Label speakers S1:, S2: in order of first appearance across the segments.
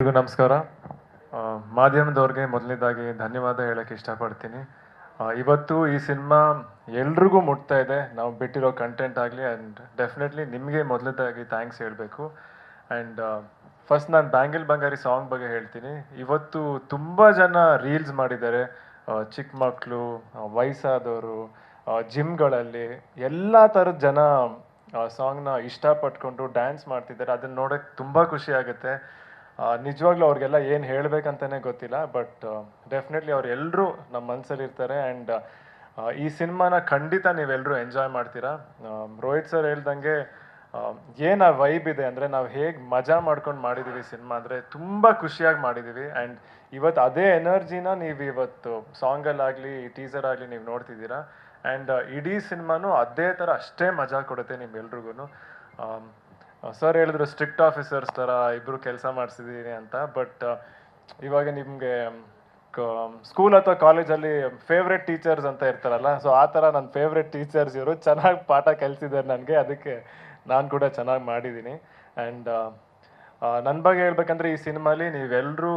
S1: ಎಲ್ರಿಗೂ ನಮಸ್ಕಾರ. ಮಾಧ್ಯಮದವ್ರಿಗೆ ಮೊದಲನೇದಾಗಿ ಧನ್ಯವಾದ ಹೇಳಕ್ಕೆ ಇಷ್ಟಪಡ್ತೀನಿ. ಇವತ್ತು ಈ ಸಿನಿಮಾ ಎಲ್ರಿಗೂ ಮುಟ್ತಾ ಇದೆ, ನಾವು ಬಿಟ್ಟಿರೋ ಕಂಟೆಂಟ್ ಆಗಲಿ. ಆ್ಯಂಡ್ ಡೆಫಿನೆಟ್ಲಿ ನಿಮಗೆ ಮೊದಲನೇದಾಗಿ ಥ್ಯಾಂಕ್ಸ್ ಹೇಳಬೇಕು. ಆ್ಯಂಡ್ ಫಸ್ಟ್ ನಾನು ಬ್ಯಾಂಗಲ್ ಬಂಗಾರಿ ಸಾಂಗ್ ಬಗ್ಗೆ ಹೇಳ್ತೀನಿ. ಇವತ್ತು ತುಂಬ ಜನ ರೀಲ್ಸ್ ಮಾಡಿದ್ದಾರೆ, ಚಿಕ್ಕ ಮಕ್ಕಳು, ವಯಸ್ಸಾದವರು, ಜಿಮ್ಗಳಲ್ಲಿ ಎಲ್ಲ ಥರದ ಜನ ಸಾಂಗ್ನ ಇಷ್ಟಪಟ್ಕೊಂಡು ಡ್ಯಾನ್ಸ್ ಮಾಡ್ತಿದ್ದಾರೆ. ಅದನ್ನು ನೋಡೋಕ್ಕೆ ತುಂಬ ಖುಷಿ ಆಗುತ್ತೆ. ನಿಜವಾಗ್ಲೂ ಅವ್ರಿಗೆಲ್ಲ ಏನು ಹೇಳಬೇಕಂತಲೇ ಗೊತ್ತಿಲ್ಲ. ಬಟ್ ಡೆಫಿನೆಟ್ಲಿ ಅವರೆಲ್ಲರೂ ನಮ್ಮ ಮನಸ್ಸಲ್ಲಿ ಇರ್ತಾರೆ. ಆ್ಯಂಡ್ ಈ ಸಿನಿಮಾನ ಖಂಡಿತ ನೀವೆಲ್ಲರೂ ಎಂಜಾಯ್ ಮಾಡ್ತೀರಾ. ರೋಹಿತ್ ಸರ್ ಹೇಳ್ದಂಗೆ ಏನು ಆ ವೈಬ್ ಇದೆ ಅಂದರೆ, ನಾವು ಹೇಗೆ ಮಜಾ ಮಾಡ್ಕೊಂಡು ಮಾಡಿದ್ದೀವಿ ಸಿನಿಮಾ ಅಂದರೆ ತುಂಬ ಖುಷಿಯಾಗಿ ಮಾಡಿದ್ದೀವಿ. ಆ್ಯಂಡ್ ಇವತ್ತು ಅದೇ ಎನರ್ಜಿನ ನೀವು ಇವತ್ತು ಸಾಂಗಲ್ಲಾಗಲಿ ಟೀಸರ್ ಆಗಲಿ ನೀವು ನೋಡ್ತಿದ್ದೀರಾ. ಆ್ಯಂಡ್ ಇಡೀ ಸಿನಿಮಾನು ಅದೇ ಥರ ಅಷ್ಟೇ ಮಜಾ ಕೊಡುತ್ತೆ ನಿಮ್ಗೆಲ್ರಿಗೂ. ಸರ್ ಹೇಳಿದ್ರು ಸ್ಟ್ರಿಕ್ಟ್ ಆಫೀಸರ್ಸ್ ಥರ ಇಬ್ಬರು ಕೆಲಸ ಮಾಡಿಸಿದ್ದೀನಿ ಅಂತ. ಬಟ್ ಇವಾಗ ನಿಮಗೆ ಸ್ಕೂಲ್ ಅಥವಾ ಕಾಲೇಜಲ್ಲಿ ಫೇವ್ರೆಟ್ ಟೀಚರ್ಸ್ ಅಂತ ಇರ್ತಾರಲ್ಲ, ಸೊ ಆ ಥರ ನನ್ನ ಫೇವ್ರೆಟ್ ಟೀಚರ್ಸ್ ಇವರು ಚೆನ್ನಾಗಿ ಪಾಠ ಕಲಿಸಿದ್ದಾರೆ ನನಗೆ. ಅದಕ್ಕೆ ನಾನು ಕೂಡ ಚೆನ್ನಾಗಿ ಮಾಡಿದ್ದೀನಿ. ಆ್ಯಂಡ್ ನನ್ನ ಬಗ್ಗೆ ಹೇಳ್ಬೇಕಂದ್ರೆ, ಈ ಸಿನಿಮಾಲಿ ನೀವೆಲ್ಲರೂ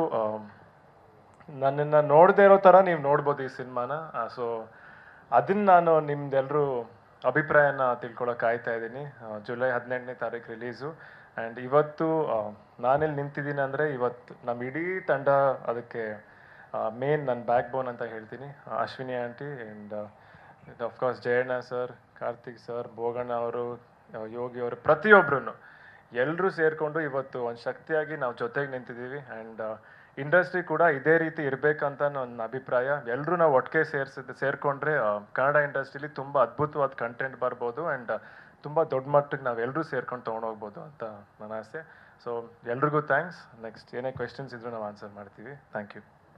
S1: ನನ್ನನ್ನು ನೋಡದೇ ಇರೋ ಥರ ನೀವು ನೋಡ್ಬೋದು ಈ ಸಿನಿಮಾನ. ಸೊ ಅದನ್ನು ನಾನು ನಿಮ್ದೆಲ್ಲರೂ ಅಭಿಪ್ರಾಯನ ತಿಳ್ಕೊಳಕ್ಕೆ ಕಾಯ್ತಾ ಇದ್ದೀನಿ. ಜುಲೈ 18ನೇ ತಾರೀಕು ರಿಲೀಸು. ಆ್ಯಂಡ್ ಇವತ್ತು ನಾನೆಲ್ಲಿ ನಿಂತಿದ್ದೀನಿ ಅಂದರೆ, ಇವತ್ತು ನಮ್ಮ ಇಡೀ ತಂಡ ಅದಕ್ಕೆ ಮೇನ್ ನನ್ನ ಬ್ಯಾಕ್ ಬೋನ್ ಅಂತ ಹೇಳ್ತೀನಿ. Ashwini aunty and of course Jayanna sir, Karthik sir, Boganna ಅವರು, ಯೋಗಿ ಅವರು, ಪ್ರತಿಯೊಬ್ಬರೂ ಎಲ್ಲರೂ ಸೇರಿಕೊಂಡು ಇವತ್ತು ಒಂದು ಶಕ್ತಿಯಾಗಿ ನಾವು ಜೊತೆಗೆ ನಿಂತಿದ್ದೀವಿ. ಆ್ಯಂಡ್ ಇಂಡಸ್ಟ್ರಿ ಕೂಡ ಇದೇ ರೀತಿ ಇರಬೇಕಂತ ನನ್ನ ಅಭಿಪ್ರಾಯ. ಎಲ್ಲರೂ ನಾವು ಒಟ್ಟಿಗೆ ಸೇರಿಕೊಂಡ್ರೆ ಕನ್ನಡ ಇಂಡಸ್ಟ್ರಿಲಿ ತುಂಬ ಅದ್ಭುತವಾದ ಕಂಟೆಂಟ್ ಬರ್ಬೋದು. ಆ್ಯಂಡ್ ತುಂಬ ದೊಡ್ಡ ಮಟ್ಟಕ್ಕೆ ನಾವು ಎಲ್ಲರೂ ಸೇರ್ಕೊಂಡು ತೊಗೊಂಡೋಗ್ಬೋದು ಅಂತ ನನ್ನ ಆಸೆ. ಸೊ ಎಲ್ರಿಗೂ ಥ್ಯಾಂಕ್ಸ್. ನೆಕ್ಸ್ಟ್ ಏನೇ ಕ್ವೆಶನ್ಸ್ ಇದ್ರೂ ನಾವು ಆನ್ಸರ್ ಮಾಡ್ತೀವಿ. Thank you.